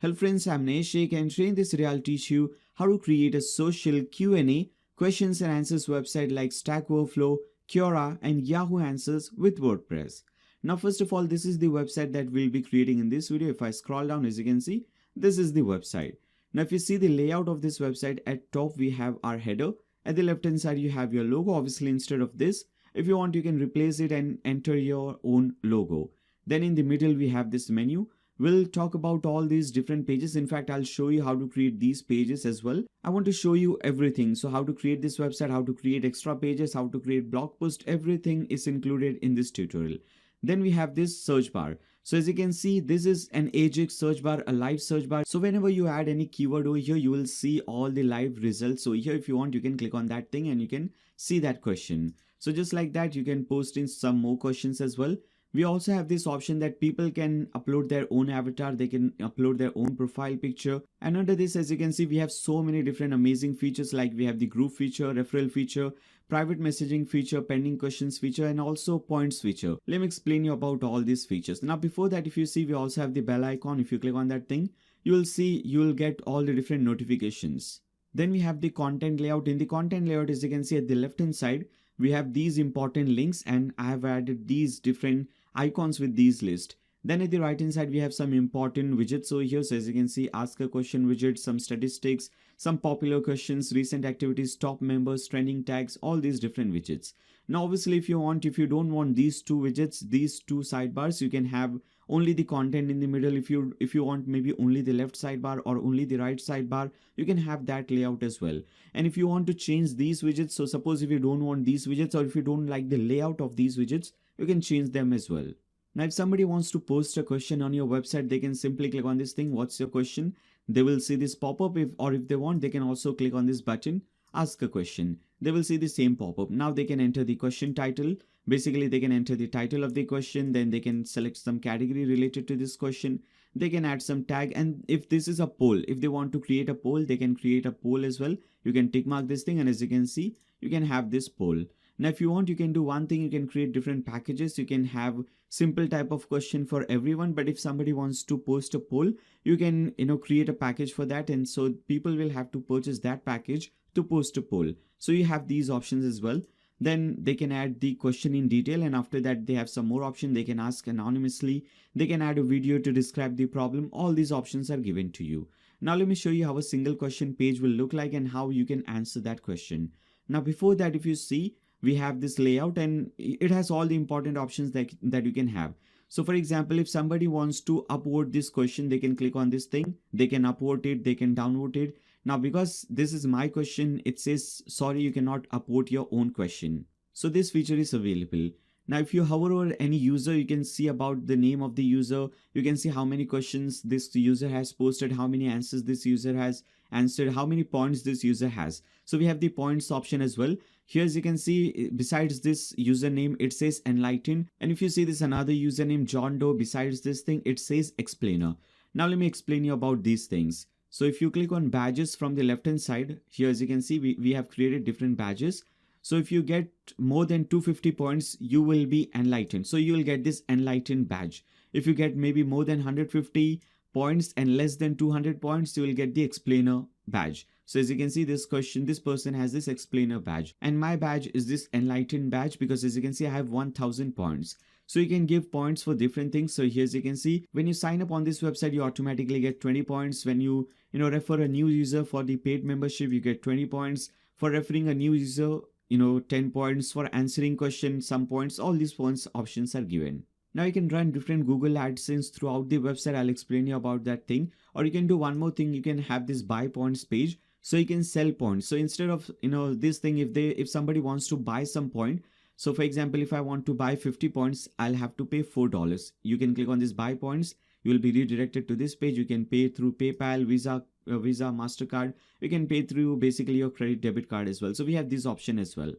Hello friends, I'm Neshik and today in this video I'll teach you how to create a social Q&A questions and answers website like Stack Overflow, QNA and Yahoo Answers with WordPress. Now first of all, this is the website that we'll be creating in this video. If I scroll down, as you can see, this is the website. Now if you see the layout of this website, at top we have our header. At the left hand side you have your logo. Obviously instead of this, if you want you can replace it and enter your own logo. Then in the middle we have this menu. We'll talk about all these different pages. In fact, I'll show you how to create these pages as well. I want to show you everything. So how to create this website, how to create extra pages, how to create blog post, everything is included in this tutorial. Then we have this search bar. So as you can see, this is an Ajax search bar, a live search bar. So whenever you add any keyword over here, you will see all the live results. So here, if you want, you can click on that thing and you can see that question. So just like that, you can post in some more questions as well. We also have this option that people can upload their own avatar, they can upload their own profile picture. And under this, as you can see, we have so many different amazing features, like we have the group feature, referral feature, private messaging feature, pending questions feature, and also points feature. Let me explain you about all these features. Now before that, if you see, we also have the bell icon. If you click on that thing, you will see you will get all the different notifications. Then we have the content layout. In the content layout, as you can see at the left hand side, we have these important links and I have added these different icons with these lists. Then at the right hand side we have some important widgets over here. So as you can see, ask a question widget, some statistics, some popular questions, recent activities, top members, trending tags, all these different widgets. Now obviously if you don't want these two widgets, these two sidebars, you can have only the content in the middle. If you want maybe only the left sidebar or only the right sidebar, you can have that layout as well. And if you want to change these widgets, so suppose if you don't want these widgets or if you don't like the layout of these widgets, you can change them as well. Now if somebody wants to post a question on your website, they can simply click on this thing, what's your question? They will see this pop-up, if they want, they can also click on this button, ask a question. They will see the same pop-up. Now they can enter the question title. Basically they can enter the title of the question, then they can select some category related to this question. They can add some tag, and if this is a poll, if they want to create a poll, they can create a poll as well. You can tick mark this thing and as you can see, you can have this poll. Now if you want, you can do one thing, you can create different packages. You can have simple type of question for everyone, but if somebody wants to post a poll, you can create a package for that, and so people will have to purchase that package to post a poll. So you have these options as well. Then they can add the question in detail, and after that they have some more options. They can ask anonymously, they can add a video to describe the problem. All these options are given to you. Now let me show you how a single question page will look like and how you can answer that question. Now before that, if you see, we have this layout and it has all the important options that you can have. So for example, if somebody wants to upvote this question, they can click on this thing, they can upvote it, they can downvote it. Now because this is my question, it says sorry, you cannot upvote your own question. So this feature is available. Now if you hover over any user, you can see about the name of the user. You can see how many questions this user has posted, how many answers this user has answered, how many points this user has. So we have the points option as well. Here as you can see, besides this username, it says enlightened. And if you see this another username, John Doe, besides this thing, it says explainer. Now let me explain you about these things. So if you click on badges from the left hand side, here as you can see, we have created different badges. So if you get more than 250 points, you will be enlightened. So you will get this enlightened badge. If you get maybe more than 150 points and less than 200 points, you will get the explainer badge. So as you can see, this person has this explainer badge, and my badge is this enlightened badge because as you can see, I have 1000 points. So you can give points for different things. So here as you can see, when you sign up on this website, you automatically get 20 points. When you refer a new user for the paid membership, you get 20 points. For referring a new user, 10 points. For answering questions, some points. All these points options are given. Now you can run different Google AdSense throughout the website. I'll explain you about that thing. Or you can do one more thing. You can have this buy points page. So you can sell points. So instead of this thing, if somebody wants to buy some point, so for example, if I want to buy 50 points, I'll have to pay $4. You can click on this buy points. You will be redirected to this page. You can pay through PayPal, Visa, MasterCard. You can pay through basically your credit debit card as well. So we have this option as well.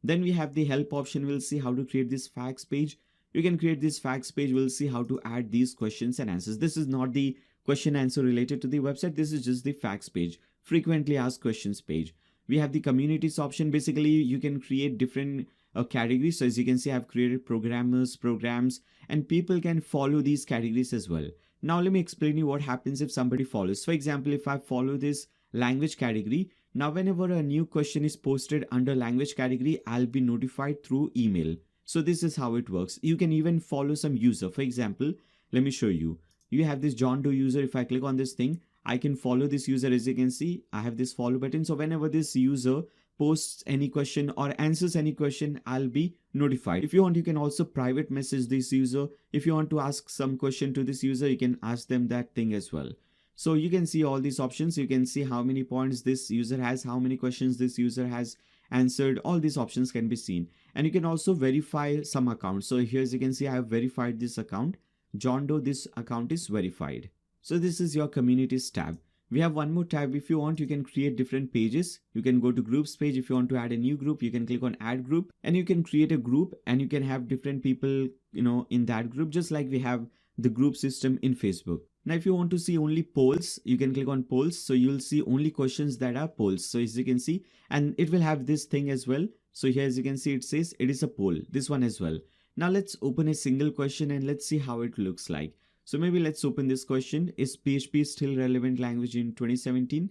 Then we have the help option. We'll see how to create this facts page. You can create this facts page. We'll see how to add these questions and answers. This is not the question answer related to the website. This is just the facts page, frequently asked questions page. We have the communities option. Basically, you can create different categories. So as you can see, I've created programmers, programs, and people can follow these categories as well. Now let me explain you what happens if somebody follows. For example, if I follow this language category, now whenever a new question is posted under language category, I'll be notified through email. So this is how it works. You can even follow some user. For example, let me show you. You have this John Doe user. If I click on this thing, I can follow this user. As you can see, I have this follow button. So whenever this user posts any question or answers any question, I'll be notified. If you want, you can also private message this user. If you want to ask some question to this user, you can ask them that thing as well. So you can see all these options. You can see how many points this user has, how many questions this user has answered. All these options can be seen. And you can also verify some accounts. So here, as you can see, I have verified this account. John Doe, this account is verified. So this is your communities tab. We have one more tab. If you want, you can create different pages. You can go to groups page. If you want to add a new group, you can click on add group and you can create a group and you can have different people, in that group, just like we have the group system in Facebook. Now, if you want to see only polls, you can click on polls. So you'll see only questions that are polls. So as you can see, and it will have this thing as well. So here, as you can see, it says it is a poll, this one as well. Now let's open a single question and let's see how it looks like. So maybe let's open this question. Is PHP still relevant language in 2017?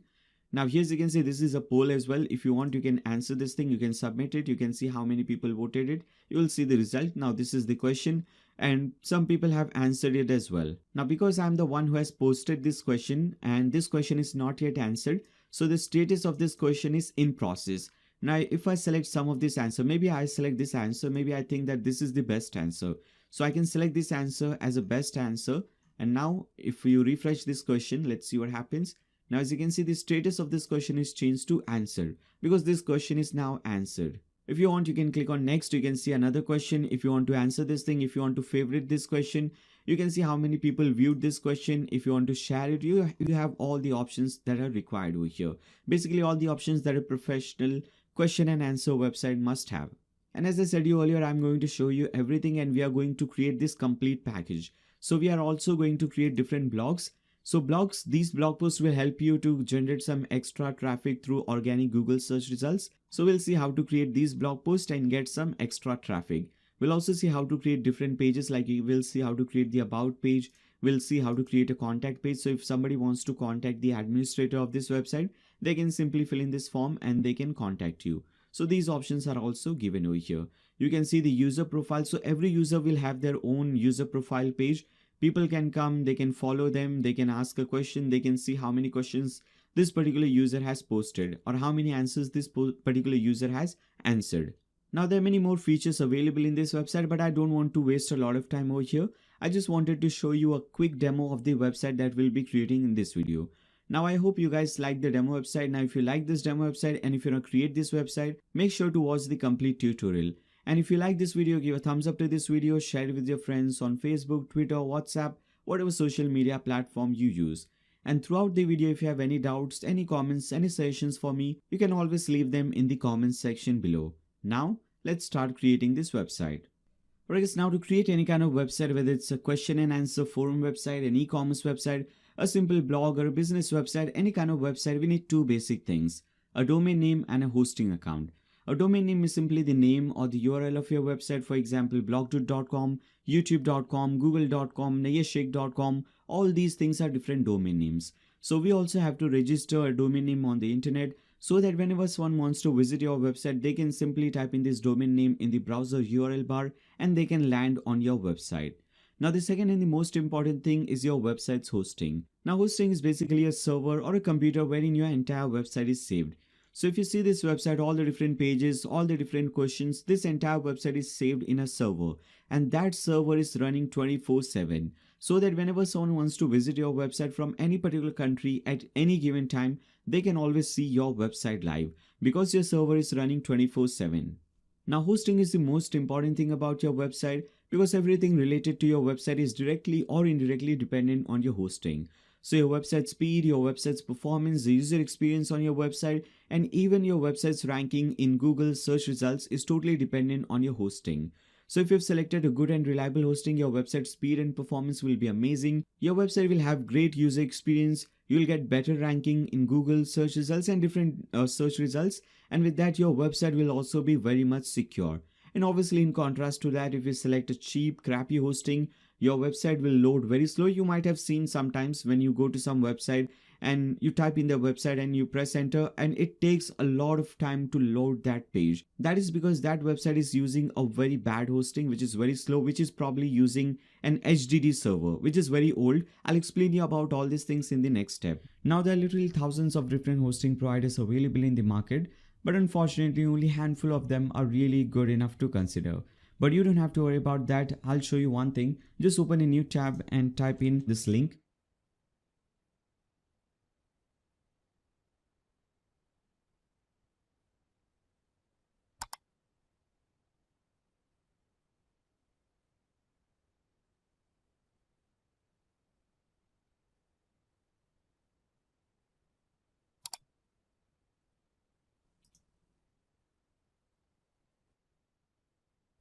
Now here, as you can see, this is a poll as well. If you want, you can answer this thing. You can submit it. You can see how many people voted it. You will see the result. Now this is the question and some people have answered it as well. Now because I'm the one who has posted this question and this question is not yet answered, so the status of this question is in process. Now if I select some of this answer, maybe I select this answer, maybe I think that this is the best answer. So I can select this answer as a best answer. And now if you refresh this question, let's see what happens. Now as you can see, the status of this question is changed to answered because this question is now answered. If you want, you can click on next. You can see another question. If you want to answer this thing, if you want to favorite this question, you can see how many people viewed this question. If you want to share it, you have all the options that are required over here. Basically all the options that a professional question and answer website must have. And as I said you earlier, I'm going to show you everything and we are going to create this complete package. So we are also going to create different blogs. So blogs, these blog posts will help you to generate some extra traffic through organic Google search results. So we'll see how to create these blog posts and get some extra traffic. We'll also see how to create different pages, like we'll see how to create the about page. We'll see how to create a contact page. So if somebody wants to contact the administrator of this website, they can simply fill in this form and they can contact you. So these options are also given over here. You can see the user profile. So every user will have their own user profile page. People can come, they can follow them, they can ask a question, they can see how many questions this particular user has posted or how many answers this particular user has answered. Now there are many more features available in this website, but I don't want to waste a lot of time over here. I just wanted to show you a quick demo of the website that we'll be creating in this video. Now I hope you guys like the demo website. Now if you like this demo website and if you want to create this website, make sure to watch the complete tutorial. And if you like this video, give a thumbs up to this video, share it with your friends on Facebook, Twitter, WhatsApp, whatever social media platform you use. And throughout the video, if you have any doubts, any comments, any suggestions for me, you can always leave them in the comments section below. Now let's start creating this website. Alright guys, now to create any kind of website, whether it's a question and answer forum website, an e-commerce website, a simple blog or a business website, any kind of website, we need two basic things: a domain name and a hosting account. A domain name is simply the name or the URL of your website. For example, blogdude.com, youtube.com, google.com, nayashake.com. All these things are different domain names. So we also have to register a domain name on the internet so that whenever someone wants to visit your website, they can simply type in this domain name in the browser URL bar and they can land on your website. Now the second and the most important thing is your website's hosting. Now hosting is basically a server or a computer wherein your entire website is saved. So if you see this website, all the different pages, all the different questions, this entire website is saved in a server and that server is running 24/7. So that whenever someone wants to visit your website from any particular country at any given time, they can always see your website live because your server is running 24/7. Now hosting is the most important thing about your website because everything related to your website is directly or indirectly dependent on your hosting. So your website speed, your website's performance, the user experience on your website, and even your website's ranking in Google search results is totally dependent on your hosting. So if you've selected a good and reliable hosting, your website speed and performance will be amazing. Your website will have great user experience. You'll get better ranking in Google search results and different search results. And with that, your website will also be very much secure. And obviously in contrast to that, if you select a cheap, crappy hosting, your website will load very slow. You might have seen sometimes when you go to some website and you type in the website and you press enter, and it takes a lot of time to load that page. That is because that website is using a very bad hosting, which is very slow, which is probably using an HDD server, which is very old. I'll explain you about all these things in the next step. Now there are literally thousands of different hosting providers available in the market, but unfortunately only handful of them are really good enough to consider. But you don't have to worry about that. I'll show you one thing. Just open a new tab and type in this link.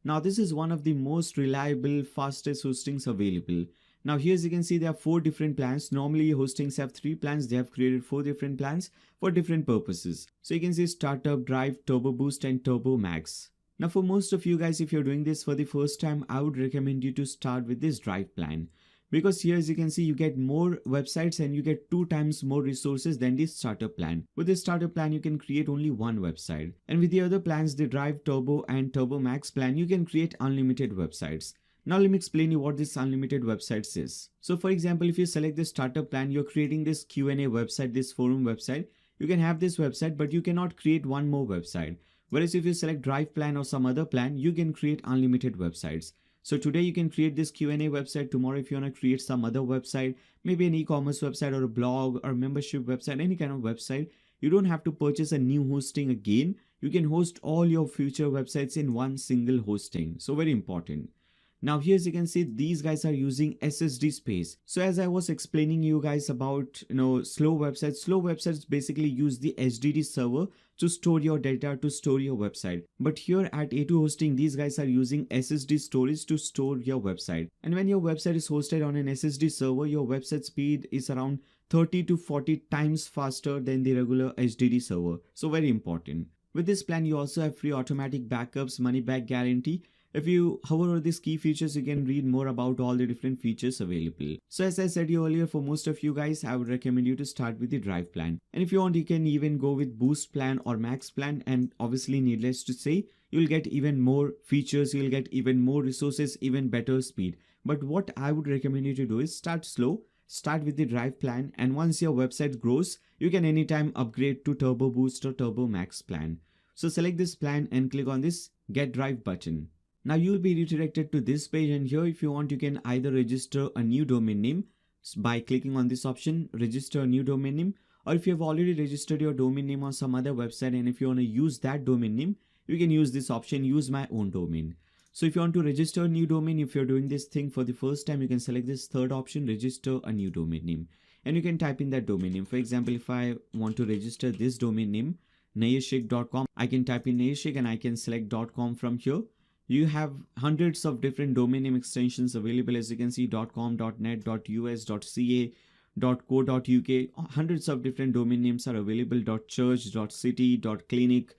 Now this is one of the most reliable, fastest hostings available. Now here as you can see, there are 4 different plans. Normally hostings have 3 plans. They have created 4 different plans for different purposes. So you can see Startup, Drive, Turbo Boost and Turbo Max. Now for most of you guys, if you're doing this for the first time, I would recommend you to start with this Drive plan. Because here as you can see, you get more websites and you get 2 times more resources than the starter plan. With the starter plan you can create only one website, and with the other plans, the Drive, Turbo and Turbo Max plan, you can create unlimited websites. Now let me explain you what this unlimited websites is. So for example, if you select the starter plan, you're creating this QNA website, this forum website. You can have this website, but you cannot create one more website. Whereas if you select Drive plan or some other plan, you can create unlimited websites. So today you can create this Q&A website. Tomorrow if you want to create some other website, maybe an e-commerce website or a blog or membership website, any kind of website, you don't have to purchase a new hosting again. You can host all your future websites in one single hosting. So very important. Now here as you can see, these guys are using SSD space. So as I was explaining you guys about slow websites basically use the HDD server to store your data, to store your website. But here at A2 Hosting, these guys are using SSD storage to store your website. And when your website is hosted on an SSD server, your website speed is around 30 to 40 times faster than the regular HDD server. So very important. With this plan, you also have free automatic backups, money back guarantee. If you hover over these key features, you can read more about all the different features available. So as I said you earlier, for most of you guys, I would recommend you to start with the Drive plan. And if you want, you can even go with Boost plan or Max plan. And obviously, needless to say, you'll get even more features, you'll get even more resources, even better speed. But what I would recommend you to do is start slow. Start with the Drive plan, and once your website grows, you can anytime upgrade to Turbo Boost or Turbo Max plan. So select this plan and click on this Get Drive button. Now you will be redirected to this page, and here if you want, you can either register a new domain name by clicking on this option, register a new domain name, or if you have already registered your domain name on some other website and if you want to use that domain name, you can use this option, use my own domain. So if you want to register a new domain, if you're doing this thing for the first time, you can select this third option, register a new domain name, and you can type in that domain name. For example, if I want to register this domain name, nayashik.com, I can type in nayashik and I can select .com from here. You have hundreds of different domain name extensions available, as you can see, .com, .net, .us, .ca, .co.uk. Hundreds of different domain names are available, .church, .city, .clinic,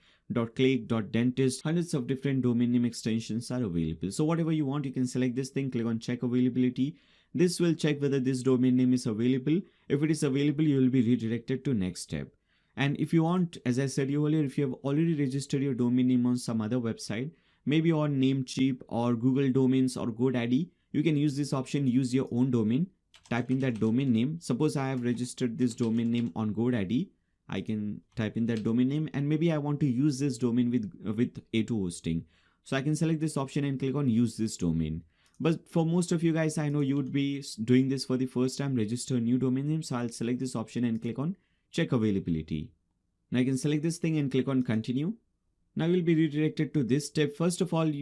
.click, .dentist. Hundreds of different domain name extensions are available. So whatever you want, you can select this thing, click on check availability. This will check whether this domain name is available. If it is available, you will be redirected to next step. And if you want, as I said earlier, if you have already registered your domain name on some other website, maybe on Namecheap or Google Domains or GoDaddy, you can use this option, use your own domain. Type in that domain name. Suppose I have registered this domain name on GoDaddy. I can type in that domain name, and maybe I want to use this domain with A2 Hosting. So I can select this option and click on use this domain. But for most of you guys, I know you would be doing this for the first time, register a new domain name. So I'll select this option and click on check availability. Now I can select this thing and click on continue. Now you'll be redirected to this step. First of all,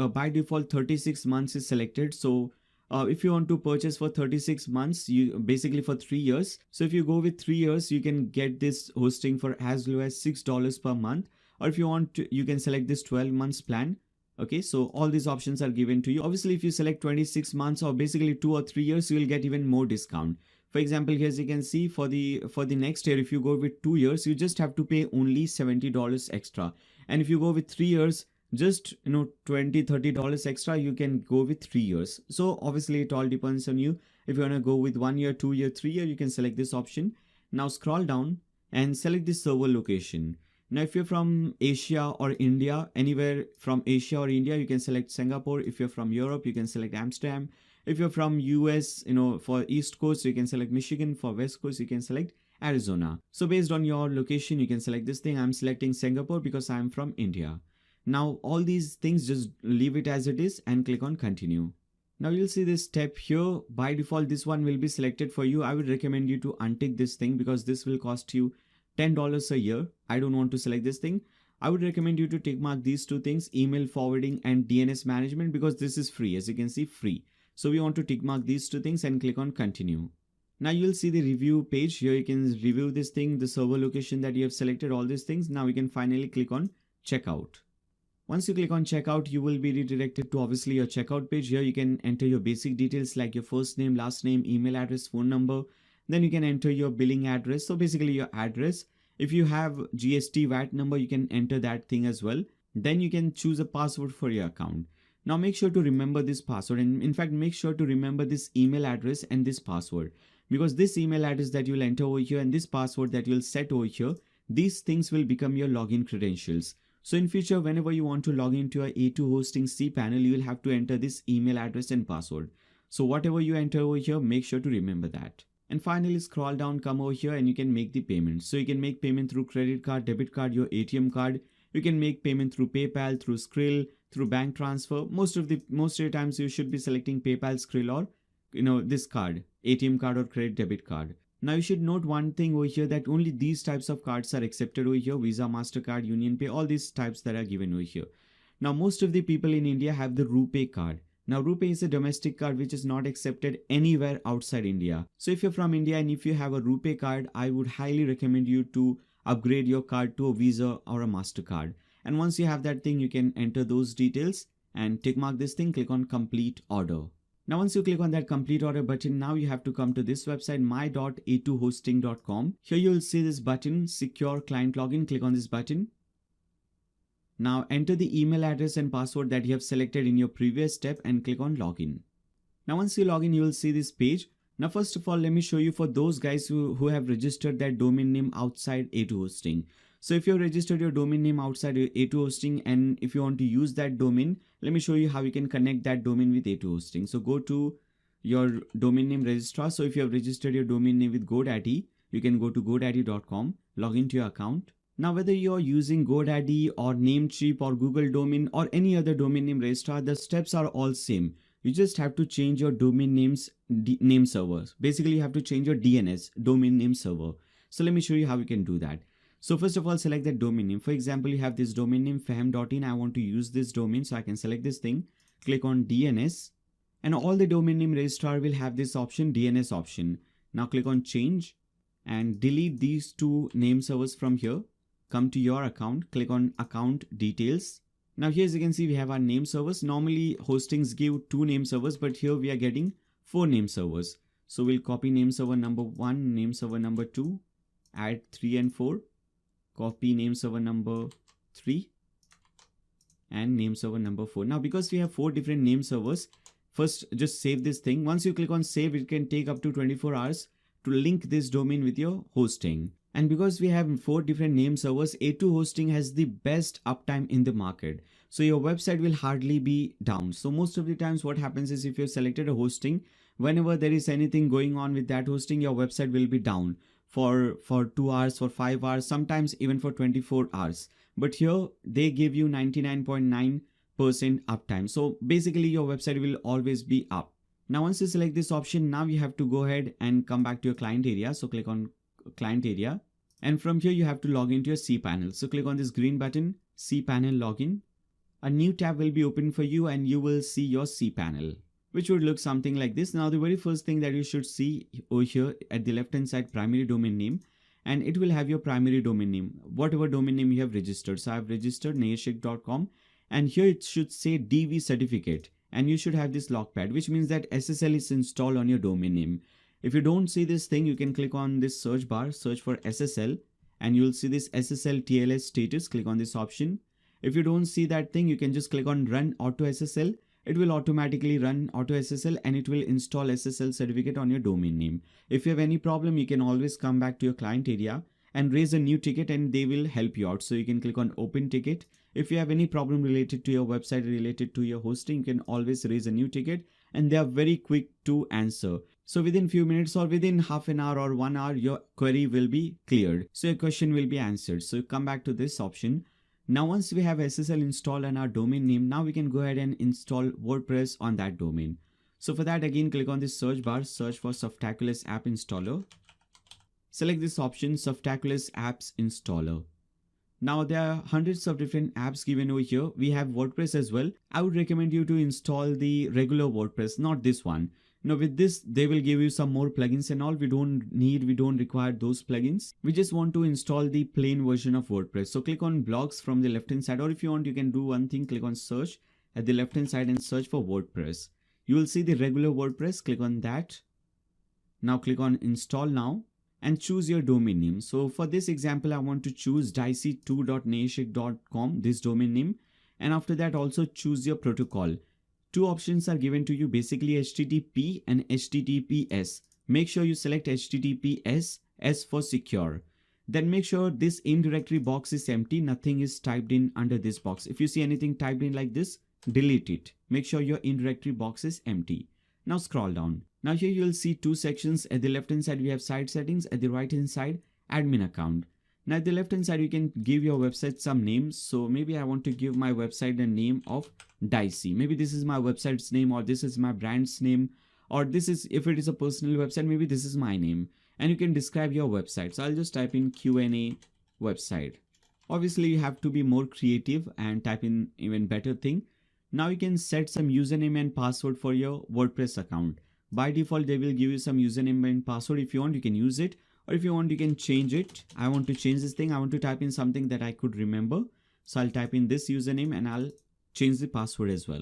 by default 36 months is selected. So if you want to purchase for 36 months, you basically for 3 years. So if you go with 3 years, you can get this hosting for as low as $6 per month. Or if you want to, you can select this 12 months plan. Okay, so all these options are given to you. Obviously, if you select 26 months or basically 2 or 3 years, you will get even more discount. For example, here as you can see, for the next year, if you go with 2 years, you just have to pay only $70 extra. And if you go with 3 years, just $20-$30 extra, you can go with 3 years. So obviously it all depends on you. If you want to go with 1 year, 2 year, 3 year, you can select this option. Now scroll down and select this server location. Now if you're from Asia or India, anywhere from Asia or India, you can select Singapore. If you're from Europe, you can select Amsterdam. If you're from US, for East Coast, you can select Michigan. For West Coast, you can select Arizona. So based on your location, you can select this thing. I'm selecting Singapore because I'm from India. Now all these things, just leave it as it is and click on continue. Now you'll see this step here. By default, this one will be selected for you. I would recommend you to untick this thing because this will cost you $10 a year. I don't want to select this thing. I would recommend you to tick mark these two things, email forwarding and DNS management, because this is free. As you can see, free. So we want to tick mark these two things and click on continue. Now you'll see the review page. Here you can review this thing, the server location that you have selected, all these things. Now we can finally click on checkout. Once you click on checkout, you will be redirected to obviously your checkout page. Here you can enter your basic details like your first name, last name, email address, phone number. Then you can enter your billing address. So basically your address. If you have GST VAT number, you can enter that thing as well. Then you can choose a password for your account. Now make sure to remember this password, and in fact make sure to remember this email address and this password, because this email address that you'll enter over here and this password that you'll set over here, these things will become your login credentials. So in future, whenever you want to log into your A2 hosting cPanel, you will have to enter this email address and password. So whatever you enter over here, make sure to remember that. And finally, scroll down, come over here and you can make the payment. So you can make payment through credit card, debit card, your ATM card. You can make payment through PayPal, through Skrill, through bank transfer. Most of the times you should be selecting PayPal, Skrill, or this card, ATM card or credit debit card. Now you should note one thing over here, that only these types of cards are accepted over here: Visa, MasterCard, Union Pay, all these types that are given over here. Now most of the people in India have the RuPay card. Now RuPay is a domestic card which is not accepted anywhere outside India. So if you're from India and if you have a RuPay card, I would highly recommend you to upgrade your card to a Visa or a MasterCard. And once you have that thing, you can enter those details and tick mark this thing, click on complete order. Now once you click on that complete order button, now you have to come to this website, my.a2hosting.com. Here you will see this button, secure client login. Click on this button. Now enter the email address and password that you have selected in your previous step and click on login. Now once you log in, you will see this page. Now first of all, let me show you for those guys who have registered their domain name outside A2 hosting. So if you have registered your domain name outside A2 hosting and if you want to use that domain, let me show you how you can connect that domain with A2 hosting. So go to your domain name registrar. So if you have registered your domain name with GoDaddy, you can go to godaddy.com, log into your account. Now whether you're using GoDaddy or Namecheap or Google Domain or any other domain name registrar, the steps are all same. You just have to change your domain name's name servers. Basically, you have to change your DNS, domain name server. So let me show you how you can do that. So first of all, select that domain name. For example, you have this domain name fahm.in. I want to use this domain, so I can select this thing, click on DNS, and all the domain name registrar will have this option, DNS option. Now click on change and delete these two name servers from here. Come to your account, click on account details. Now here as you can see, we have our name servers. Normally hostings give 2 name servers, but here we are getting 4 name servers. So we'll copy name server number 1, name server number 2, add 3 and 4. Copy name server number 3 and name server number 4. Now because we have 4 different name servers, first just save this thing. Once you click on save, it can take up to 24 hours to link this domain with your hosting. And because we have 4 different name servers, A2 hosting has the best uptime in the market. So your website will hardly be down. So most of the times what happens is, if you've selected a hosting, whenever there is anything going on with that hosting, your website will be down for 2 hours, for 5 hours, sometimes even for 24 hours. But here they give you 99.9% uptime. So basically your website will always be up. Now once you select this option, now you have to go ahead and come back to your client area. So click on client area, and from here you have to log into your cPanel. So click on this green button, cPanel login. A new tab will be open for you and you will see your cPanel, which would look something like this. Now the very first thing that you should see over here at the left hand side, primary domain name, and it will have your primary domain name, whatever domain name you have registered. So I have registered nayashik.com, and here it should say DV certificate, and you should have this logpad, which means that SSL is installed on your domain name. If you don't see this thing, you can click on this search bar, search for SSL, and you'll see this SSL TLS status. Click on this option If you don't see that thing, you can just click on run auto SSL. It will automatically run auto SSL and it will install SSL certificate on your domain name. If you have any problem, you can always come back to your client area and raise a new ticket and they will help you out. So you can click on open ticket. If you have any problem related to your website, related to your hosting, you can always raise a new ticket and they are very quick to answer. So within few minutes or within half an hour or 1 hour, your query will be cleared. So your question will be answered. So come back to this option. Now once we have SSL installed on our domain name, now we can go ahead and install WordPress on that domain. So for that, again, click on this search bar, search for Softaculous App Installer. Select this option, Softaculous Apps Installer. Now there are hundreds of different apps given over here. We have WordPress as well. I would recommend you to install the regular WordPress, not this one. Now with this, they will give you some more plugins and all. We don't require those plugins. We just want to install the plain version of WordPress. So click on blogs from the left hand side, or if you want, you can do one thing, click on search at the left hand side and search for WordPress. You will see the regular WordPress, click on that. Now click on install now and choose your domain name. So for this example, I want to choose dicey2.naishik.com, this domain name. And after that, also choose your protocol. Two options are given to you, basically HTTP and HTTPS. Make sure you select HTTPS, S for secure. Then make sure this in directory box is empty. Nothing is typed in under this box. If you see anything typed in like this, delete it. Make sure your in directory box is empty. Now scroll down. Now here you will see two sections. At the left hand side, we have site settings. At the right hand side, admin account. Now at the left hand side, you can give your website some names. So maybe I want to give my website the name of Dicey. Maybe this is my website's name, or this is my brand's name, or this is, if it is a personal website, maybe this is my name. And you can describe your website. So I'll just type in QNA website. Obviously you have to be more creative and type in even better thing. Now you can set some username and password for your WordPress account. By default, they will give you some username and password. If you want, you can use it. Or if you want, you can change it. I want to change this thing. I want to type in something that I could remember. So I'll type in this username and I'll change the password as well.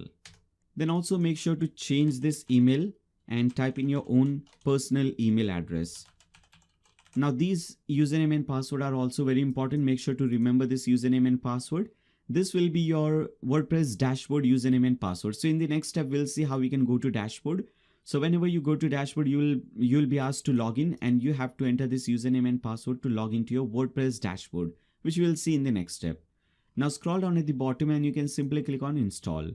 Then also make sure to change this email and type in your own personal email address. Now these username and password are also very important. Make sure to remember this username and password. This will be your WordPress dashboard username and password. So in the next step, we'll see how we can go to dashboard. So whenever you go to dashboard, you'll be asked to log in and you have to enter this username and password to log into your WordPress dashboard, which we'll see in the next step. Now scroll down at the bottom and you can simply click on install.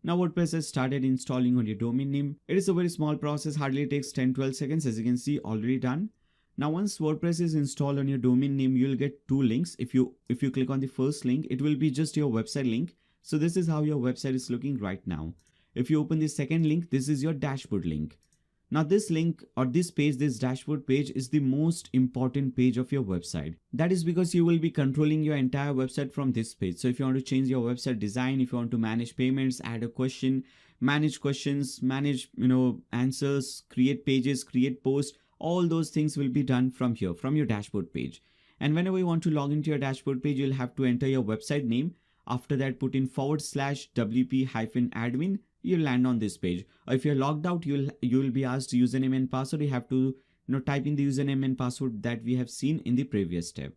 Now WordPress has started installing on your domain name. It is a very small process, hardly takes 10-12 seconds, as you can see, already done. Now once WordPress is installed on your domain name, you'll get two links. If you click on the first link, it will be just your website link. So this is how your website is looking right now. If you open the second link, this is your dashboard link. Now this link or this page, this dashboard page, is the most important page of your website. That is because you will be controlling your entire website from this page. So if you want to change your website design, if you want to manage payments, add a question, manage questions, manage answers, create pages, create posts, all those things will be done from here, from your dashboard page. And whenever you want to log into your dashboard page, you'll have to enter your website name. After that, put in /wp-admin. You'll land on this page. Or if you're logged out, you'll be asked username and password. You have to type in the username and password that we have seen in the previous step.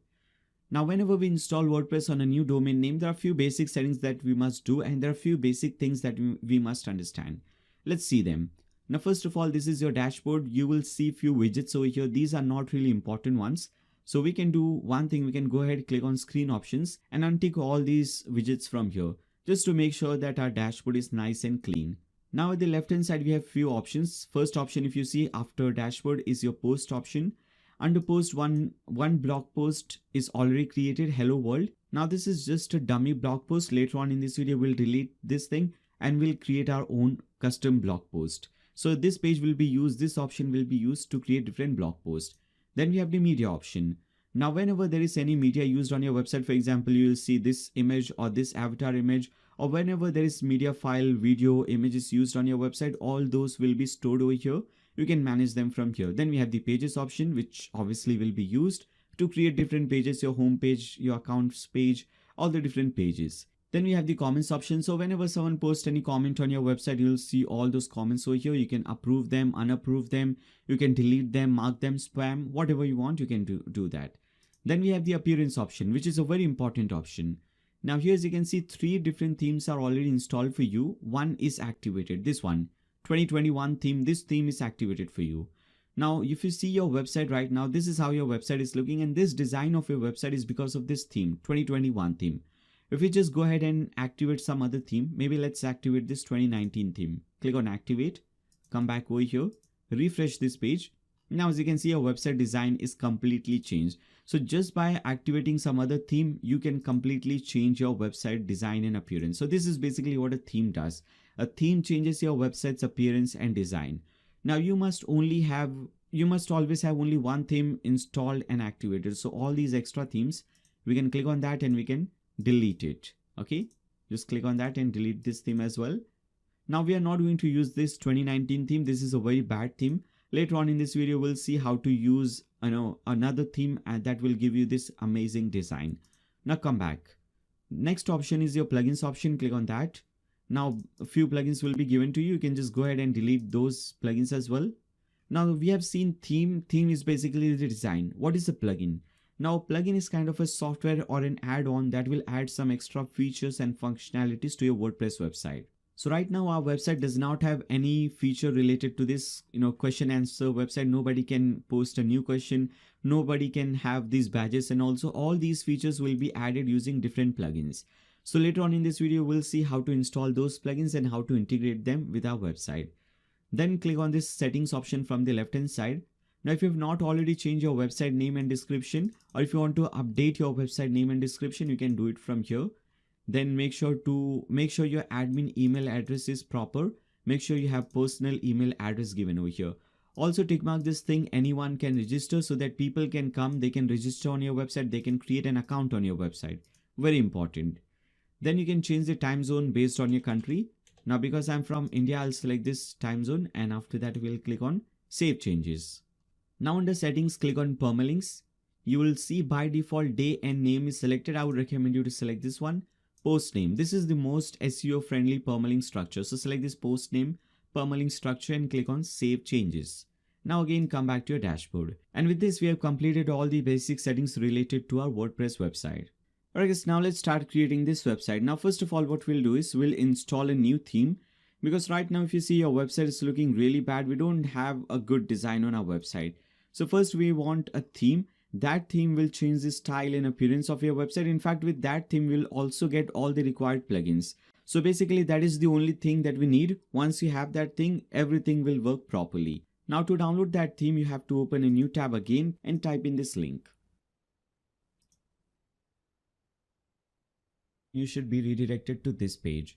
Now whenever we install WordPress on a new domain name, there are a few basic settings that we must do, and there are a few basic things that we must understand. Let's see them. Now first of all, this is your dashboard. You will see few widgets over here. These are not really important ones. So we can do one thing. We can go ahead, click on screen options and untick all these widgets from here, just to make sure that our dashboard is nice and clean. Now at the left hand side, we have few options. First option, if you see after dashboard, is your post option. Under post, one blog post is already created, hello world. Now this is just a dummy blog post. Later on in this video, we'll delete this thing and we'll create our own custom blog post. So this page will be used, this option will be used to create different blog posts. Then we have the media option. Now whenever there is any media used on your website, for example, you will see this image or this avatar image, or whenever there is media file, video, images used on your website, all those will be stored over here. You can manage them from here. Then we have the pages option, which obviously will be used to create different pages, your home page, your accounts page, all the different pages. Then we have the comments option. So whenever someone posts any comment on your website, you'll see all those comments over here. You can approve them, unapprove them. You can delete them, mark them spam, whatever you want, you can do that. Then we have the appearance option, which is a very important option. Now here as you can see, 3 different themes are already installed for you. One is activated, this one, 2021 theme, this theme is activated for you. Now if you see your website right now, this is how your website is looking, and this design of your website is because of this theme, 2021 theme. If we just go ahead and activate some other theme, maybe let's activate this 2019 theme. Click on activate, come back over here, refresh this page. Now as you can see, your website design is completely changed. So just by activating some other theme, you can completely change your website design and appearance. So this is basically what a theme does. A theme changes your website's appearance and design. Now you must always have only one theme installed and activated. So all these extra themes, we can click on that and we can delete it. Okay, just click on that and delete this theme as well. Now we are not going to use this 2019 theme. This is a very bad theme. Later on in this video, we'll see how to use another theme and that will give you this amazing design. Now come back. Next option is your plugins option. Click on that. Now a few plugins will be given to you. You can just go ahead and delete those plugins as well. Now we have seen theme. Theme is basically the design. What is a plugin? Now plugin is kind of a software or an add-on that will add some extra features and functionalities to your WordPress website. So right now our website does not have any feature related to this, question answer website. Nobody can post a new question. Nobody can have these badges, and also all these features will be added using different plugins. So later on in this video, we'll see how to install those plugins and how to integrate them with our website. Then click on this settings option from the left hand side. Now, if you have not already changed your website name and description, or if you want to update your website name and description, you can do it from here. Then make sure your admin email address is proper. Make sure you have personal email address given over here. Also tick mark this thing, anyone can register, so that people can come, they can register on your website, they can create an account on your website. Very important. Then you can change the time zone based on your country. Now because I'm from India, I'll select this time zone, and after that we'll click on save changes. Now under settings, click on permalinks. You will see by default day and name is selected. I would recommend you to select this one. Post name. This is the most SEO friendly permalink structure. So select this post name, permalink structure, and click on save changes. Now again come back to your dashboard. And with this we have completed all the basic settings related to our WordPress website. Alright guys, now let's start creating this website. Now first of all, what we'll do is we'll install a new theme, because right now if you see your website is looking really bad, we don't have a good design on our website. So first we want a theme. That theme will change the style and appearance of your website. In fact, with that theme, we'll also get all the required plugins. So basically, that is the only thing that we need. Once you have that thing, everything will work properly. Now to download that theme, you have to open a new tab again and type in this link. You should be redirected to this page.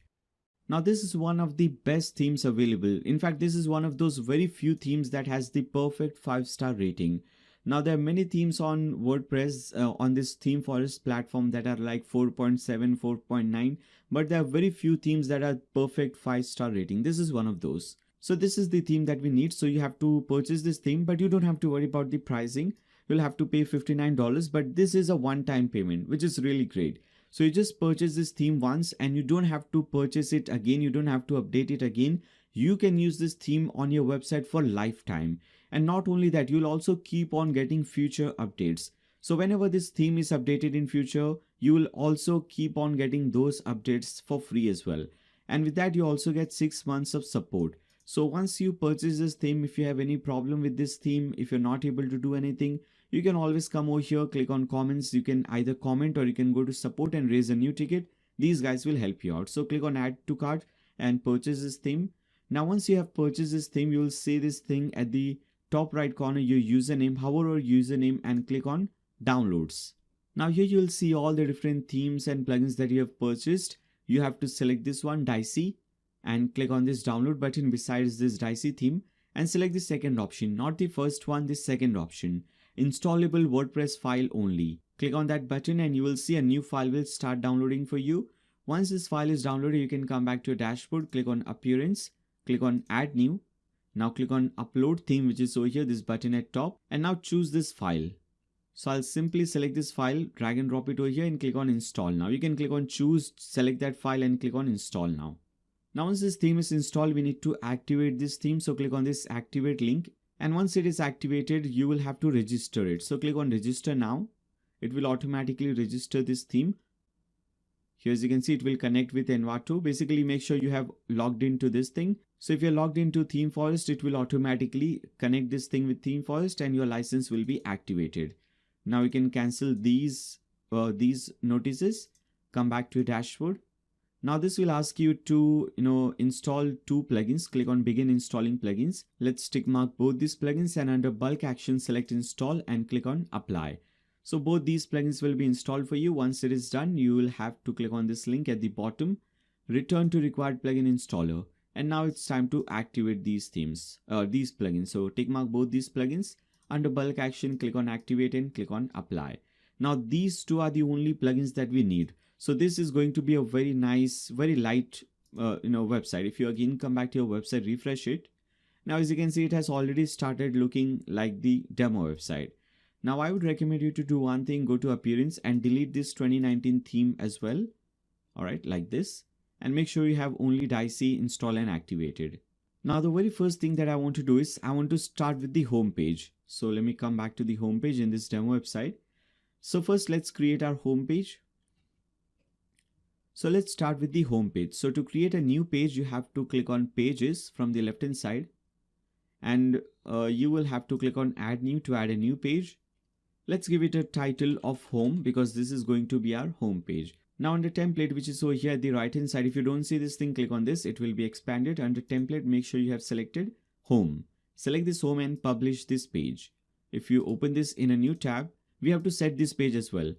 Now this is one of the best themes available. In fact, this is one of those very few themes that has the perfect 5-star rating. Now there are many themes on WordPress on this theme forest platform that are like 4.7, 4.9, but there are very few themes that are perfect 5-star rating. This is one of those. So this is the theme that we need. So you have to purchase this theme, but you don't have to worry about the pricing. You'll have to pay $59, but this is a one-time payment, which is really great. So you just purchase this theme once and you don't have to purchase it again. You don't have to update it again. You can use this theme on your website for lifetime. And not only that, you'll also keep on getting future updates. So whenever this theme is updated in future, you will also keep on getting those updates for free as well. And with that, you also get 6 months of support. So once you purchase this theme, if you have any problem with this theme, if you're not able to do anything, you can always come over here, click on comments. You can either comment or you can go to support and raise a new ticket. These guys will help you out. So click on add to cart and purchase this theme. Now once you have purchased this theme, you will see this thing at the top right corner, your username, hover over username and click on downloads. Now here you will see all the different themes and plugins that you have purchased. You have to select this one, Dicey, and click on this download button besides this Dicey theme and select the second option, not the first one, the second option, installable WordPress file only. Click on that button and you will see a new file will start downloading for you. Once this file is downloaded, you can come back to your dashboard, click on appearance, click on add new. Now click on upload theme, which is over here, this button at top, and now choose this file. So I'll simply select this file, drag and drop it over here and click on install. Now you can click on choose, select that file and click on install now. Now once this theme is installed, we need to activate this theme. So click on this activate link, and once it is activated, you will have to register it. So click on register now. It will automatically register this theme. Here as you can see, it will connect with Envato. Basically make sure you have logged into this thing. So if you're logged into Theme Forest, it will automatically connect this thing with Theme Forest and your license will be activated. Now you can cancel these notices, come back to your dashboard. Now this will ask you to install 2 plugins. Click on begin installing plugins. Let's tick mark both these plugins and under bulk action select install and click on apply. So both these plugins will be installed for you. Once it is done, you will have to click on this link at the bottom, return to required plugin installer. And now it's time to activate these plugins. So tick mark both these plugins. Under bulk action, click on activate and click on apply. Now these 2 are the only plugins that we need. So this is going to be a very nice, very light website. If you again come back to your website, refresh it. Now as you can see, it has already started looking like the demo website. Now I would recommend you to do one thing, go to appearance and delete this 2019 theme as well. Alright, like this. And make sure you have only Dicey installed and activated. Now the very first thing that I want to do is I want to start with the home page. So let me come back to the home page in this demo website. So first let's create our home page. So let's start with the home page. So to create a new page, you have to click on pages from the left hand side. And you will have to click on add new to add a new page. Let's give it a title of home because this is going to be our home page. Now under template, which is over here at the right hand side, if you don't see this thing, click on this. It will be expanded. Under template, make sure you have selected home. Select this home and publish this page. If you open this in a new tab, we have to set this page as well.